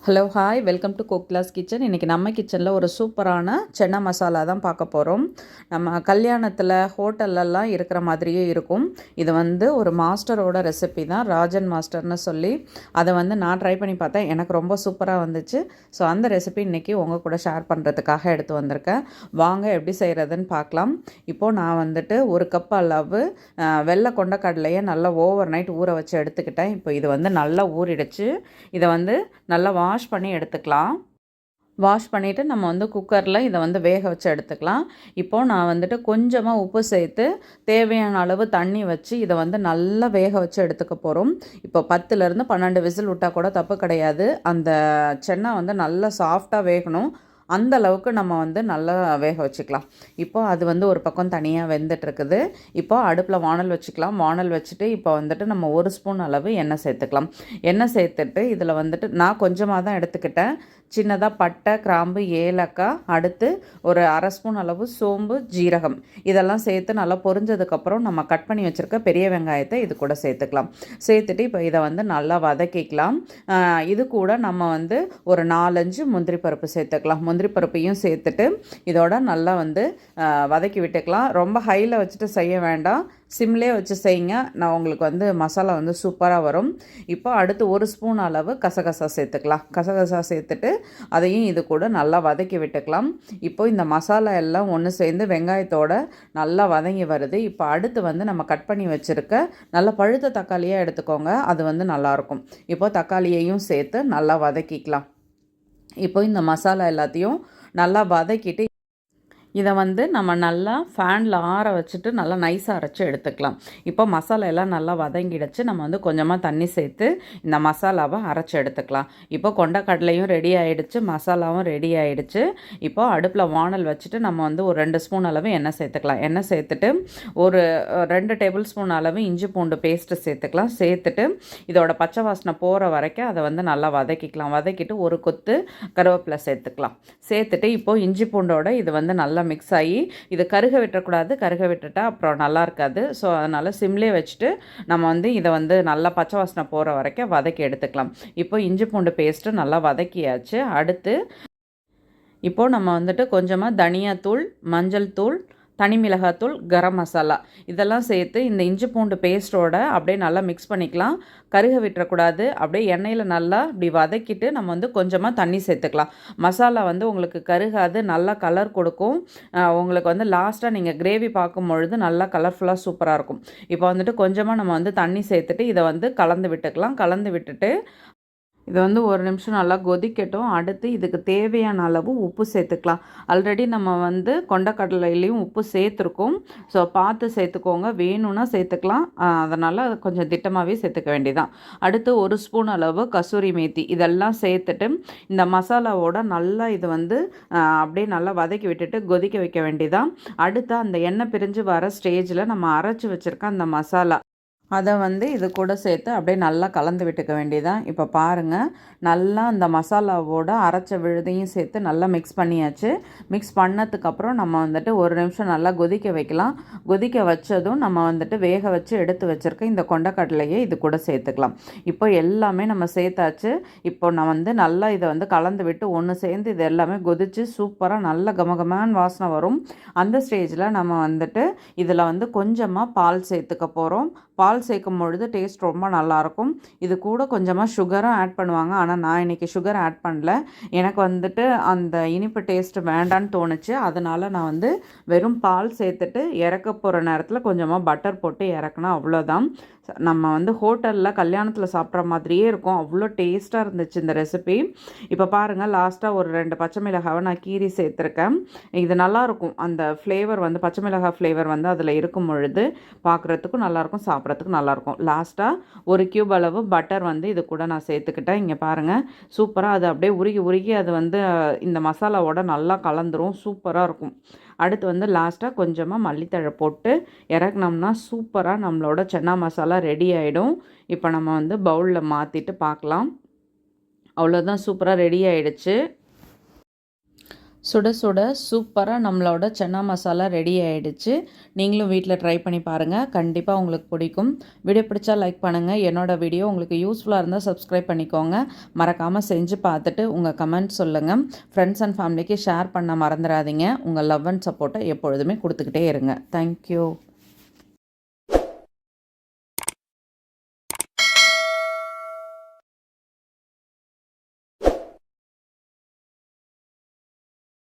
Hello hi welcome to கோக்லாஸ் kitchen. இன்றைக்கி நம்ம கிச்சனில் ஒரு சூப்பரான சென்னா மசாலா தான் பார்க்க போகிறோம். நம்ம கல்யாணத்தில் ஹோட்டல்லலாம் இருக்கிற மாதிரியே இருக்கும். இது ஒரு மாஸ்டரோட ரெசிபி தான், ராஜன் மாஸ்டர்னு சொல்லி. அதை நான் ட்ரை பண்ணி பார்த்தேன், எனக்கு ரொம்ப சூப்பராக வந்துச்சு. ஸோ அந்த ரெசிபி இன்றைக்கி உங்கள் கூட ஷேர் பண்ணுறதுக்காக எடுத்து வந்திருக்கேன். வாங்க எப்படி செய்கிறதுன்னு பார்க்கலாம். இப்போது நான் ஒரு கப் அளவு வெள்ளை கொண்டக்கடலையை நல்லா ஓவர் நைட் ஊற வச்சு எடுத்துக்கிட்டேன். இப்போ இது நல்லா ஊறிடுச்சு. இதை நல்லா வாஷ் பண்ணி எடுத்துக்கலாம். வாஷ் பண்ணிவிட்டு நம்ம குக்கரில் இதை வேக வச்சு எடுத்துக்கலாம். இப்போது நான் கொஞ்சமாக உப்பு சேர்த்து தேவையான அளவு தண்ணி வச்சு இதை நல்லா வேக வச்சு எடுத்துக்க போகிறோம். இப்போ 10லேருந்து 12 விசில் விட்டால் கூட தப்பு கிடையாது. அந்த சென்னா நல்லா சாஃப்டாக வேகணும். அந்த அளவுக்கு நம்ம நல்லா வேக வச்சுக்கலாம். இப்போது அது ஒரு பக்கம் தனியாக வெந்துட்டுருக்குது. இப்போது அடுப்பில் வானல் வச்சுக்கலாம். வானல் வச்சுட்டு இப்போ நம்ம 1 ஸ்பூன் அளவு எண்ணெய் சேர்த்துக்கலாம். எண்ணெய் சேர்த்துட்டு இதில் நான் கொஞ்சமாக தான் எடுத்துக்கிட்டேன். சின்னதாக பட்டை, கிராம்பு, ஏலக்காய், அடுத்து ஒரு 1/2 ஸ்பூன் அளவு சோம்பு, ஜீரகம் இதெல்லாம் சேர்த்து நல்லா பொரிஞ்சதுக்கப்புறம் நம்ம கட் பண்ணி வச்சுருக்க பெரிய வெங்காயத்தை இது கூட சேர்த்துக்கலாம். சேர்த்துட்டு இப்போ இதை நல்லா வதக்கிக்கலாம். இது கூட நம்ம ஒரு 4-5 முந்திரி பருப்பு சேர்த்துக்கலாம். முந்திரி பருப்பையும் சேர்த்துட்டு இதோட நல்லா வதக்கி விட்டுக்கலாம். ரொம்ப ஹையில் வச்சுட்டு செய்ய வேண்டாம், சிம்லே வச்சு செய்யுங்க. நான் உங்களுக்கு மசாலா சூப்பராக வரும். இப்போ அடுத்து 1 ஸ்பூன் அளவு கசகசா சேர்த்துக்கலாம். கசகசா சேர்த்துட்டு அதையும் இது கூட நல்லா வதக்கி விட்டுக்கலாம். இப்போ இந்த மசாலா எல்லாம் ஒன்று சேர்ந்து வெங்காயத்தோட நல்லா வதங்கி வருது. இப்போ அடுத்து நம்ம கட் பண்ணி வச்சுருக்க நல்ல பழுத்த தக்காளியாக எடுத்துக்கோங்க, அது நல்லாயிருக்கும். இப்போ தக்காளியையும் சேர்த்து நல்லா வதக்கிக்கலாம். இப்போ இந்த மசாலா எல்லாத்தையும் நல்லா வதக்கிட்டு இதை நம்ம நல்லா ஃபேனில் ஆற வச்சுட்டு நல்லா நைஸாக அரைச்சி எடுத்துக்கலாம். இப்போ மசாலா எல்லாம் நல்லா வதங்கிடுச்சு. நம்ம கொஞ்சமாக தண்ணி சேர்த்து இந்த மசாலாவை அரைச்சி எடுத்துக்கலாம். இப்போ கொண்டக்கடலையும் ரெடி ஆகிடுச்சு, மசாலாவும் ரெடி ஆகிடுச்சு. இப்போ அடுப்பில் வானல் வச்சுட்டு நம்ம ஒரு 2 ஸ்பூன் அளவு எண்ணெய் சேர்த்துக்கலாம். எண்ணெய் சேர்த்துட்டு ஒரு 2 டேபிள் ஸ்பூன் அளவு இஞ்சி பூண்டு பேஸ்ட்டு சேர்த்துக்கலாம். சேர்த்துட்டு இதோட பச்சை வாசனை போகிற வரைக்கும் அதை நல்லா வதக்கிக்கலாம். வதக்கிட்டு ஒரு கொத்து கருவேப்பிலை சேர்த்துக்கலாம். சேர்த்துட்டு இப்போது இஞ்சி பூண்டோட இது நல்லா மிக்ஸ் ஆகி இது கருக விட்டுறக்கூடாது. கருக விட்டுட்டா அப்புறம் நல்லா இருக்காது. ஸோ அதனால் சிம்லே வச்சுட்டு நம்ம இதை நல்லா பச்சை வாசனை போகிற வரைக்கும் வதக்கி எடுத்துக்கலாம். இப்போ இஞ்சி பூண்டு பேஸ்ட்டு நல்லா வதக்கியாச்சு. அடுத்து இப்போது நம்ம கொஞ்சமாக தனியாத்தூள், மஞ்சள் தூள், தனி மிளகாத்தூள், கரம் மசாலா இதெல்லாம் சேர்த்து இந்த இஞ்சி பூண்டு பேஸ்ட்டோட அப்படியே நல்லா மிக்ஸ் பண்ணிக்கலாம். கருக விட்டுறக்கூடாது. அப்படியே எண்ணெயில் நல்லா இப்படி வதக்கிட்டு நம்ம கொஞ்சமாக தண்ணி சேர்த்துக்கலாம். மசாலா உங்களுக்கு கருகாது, நல்லா கலர் கொடுக்கும். உங்களுக்கு லாஸ்ட்டாக நீங்கள் கிரேவி பார்க்கும்பொழுது நல்லா கலர்ஃபுல்லாக சூப்பராக இருக்கும். இப்போ கொஞ்சமாக நம்ம தண்ணி சேர்த்துட்டு இதை கலந்து விட்டுக்கலாம். கலந்து விட்டுட்டு இது 1 நிமிஷம் நல்லா கொதிக்கட்டும். அடுத்து இதுக்கு தேவையான அளவு உப்பு சேர்த்துக்கலாம். ஆல்ரெடி நம்ம கொண்டக்கடலையிலையும் உப்பு சேர்த்துருக்கோம். ஸோ பார்த்து சேர்த்துக்கோங்க, வேணும்னா சேர்த்துக்கலாம். அதனால் கொஞ்சம் திட்டமாகவே சேர்த்துக்க வேண்டியதான். அடுத்து 1 ஸ்பூன் அளவு கசூரி மேத்தி இதெல்லாம் சேர்த்துட்டு இந்த மசாலாவோட நல்லா இது அப்படியே நல்லா வதக்கி விட்டுட்டு கொதிக்க வைக்க வேண்டியதான். அடுத்து அந்த எண்ணெய் பிரிஞ்சு வர ஸ்டேஜில் நம்ம அரைச்சி வச்சுருக்க அந்த மசாலா அதை இது கூட சேர்த்து அப்படியே நல்லா கலந்து விட்டுக்க வேண்டியதான். இப்போ பாருங்கள், நல்லா அந்த மசாலாவோட அரைச்ச விழுதையும் சேர்த்து நல்லா மிக்ஸ் பண்ணியாச்சு. மிக்ஸ் பண்ணதுக்கப்புறம் நம்ம 1 நிமிஷம் நல்லா கொதிக்க வைக்கலாம். கொதிக்க வச்சதும் நம்ம வேக வச்சு எடுத்து வச்சுருக்க இந்த கொண்டக்கடலையை இது கூட சேர்த்துக்கலாம். இப்போ எல்லாமே நம்ம சேர்த்தாச்சு. இப்போ நான் நல்லா இதை கலந்து விட்டு ஒன்று சேர்ந்து இது எல்லாமே கொதித்து சூப்பராக நல்ல கமகமான வாசனை வரும். அந்த ஸ்டேஜில் நம்ம இதில் கொஞ்சமாக பால் சேர்த்துக்க போகிறோம். பால் சேர்க்கும் பொழுது டேஸ்ட் ரொம்ப நல்லாயிருக்கும். இது கூட கொஞ்சமாக சுகரும் ஆட் பண்ணுவாங்க. ஆனால் நான் இன்றைக்கி சுகர் ஆட் பண்ணல. எனக்கு அந்த இனிப்பு டேஸ்ட் வேண்டான்னு தோணுச்சு. அதனால் நான் வெறும் பால் சேர்த்துட்டு இறக்க போகிற நேரத்தில் கொஞ்சமாக பட்டர் போட்டு இறக்குனா அவ்வளோதான். நம்ம ஹோட்டலில் கல்யாணத்தில் சாப்பிட்ற மாதிரியே இருக்கும். அவ்வளோ டேஸ்ட்டாக இருந்துச்சு இந்த ரெசிபி. இப்போ பாருங்கள், லாஸ்ட்டாக ஒரு 2 பச்சை மிளகாவை நான் கீரி சேர்த்துருக்கேன். இது நல்லாயிருக்கும். அந்த ஃப்ளேவர் பச்சை மிளகாய் ஃப்ளேவர் அதில் இருக்கும் பொழுது பார்க்குறதுக்கும் நல்லாயிருக்கும், சாப்பிட்றதுக்கும் நல்லாயிருக்கும். லாஸ்ட்டாக 1 கியூப் அளவு பட்டர் இது கூட நான் சேர்த்துக்கிட்டேன். இங்கே பாருங்கள், சூப்பராக அது அப்படியே உருகி உருகி அது இந்த மசாலாவோட நல்லா கலந்துரும். சூப்பராக இருக்கும். அடுத்து லாஸ்ட்டாக கொஞ்சமாக மல்லித்தழை போட்டு இறக்குனோம்னா சூப்பராக நம்மளோட சென்னா மசாலா ரெடி ஆகிடும். இப்போ நம்ம பவுலில் மாற்றிட்டு பார்க்கலாம். அவ்வளோதான், சூப்பராக ரெடி ஆகிடுச்சு. சுட சுட சூப்பராக நம்மளோட சன்னா மசாலா ரெடி ஆகிடுச்சு. நீங்களும் வீட்டில் ட்ரை பண்ணி பாருங்கள், கண்டிப்பாக உங்களுக்கு பிடிக்கும். வீடியோ பிடிச்சா லைக் பண்ணுங்கள். என்னோடய வீடியோ உங்களுக்கு யூஸ்ஃபுல்லாக இருந்தால் சப்ஸ்கிரைப் பண்ணிக்கோங்க. மறக்காமல் செஞ்சு பார்த்துட்டு உங்கள் கமெண்ட் சொல்லுங்கள். ஃப்ரெண்ட்ஸ் அண்ட் ஃபேமிலிக்கு ஷேர் பண்ண மறந்துடாதீங்க. உங்கள் லவ் அண்ட் சப்போர்ட்டை எப்பொழுதுமே கொடுத்துக்கிட்டே இருங்க. தேங்க்யூ.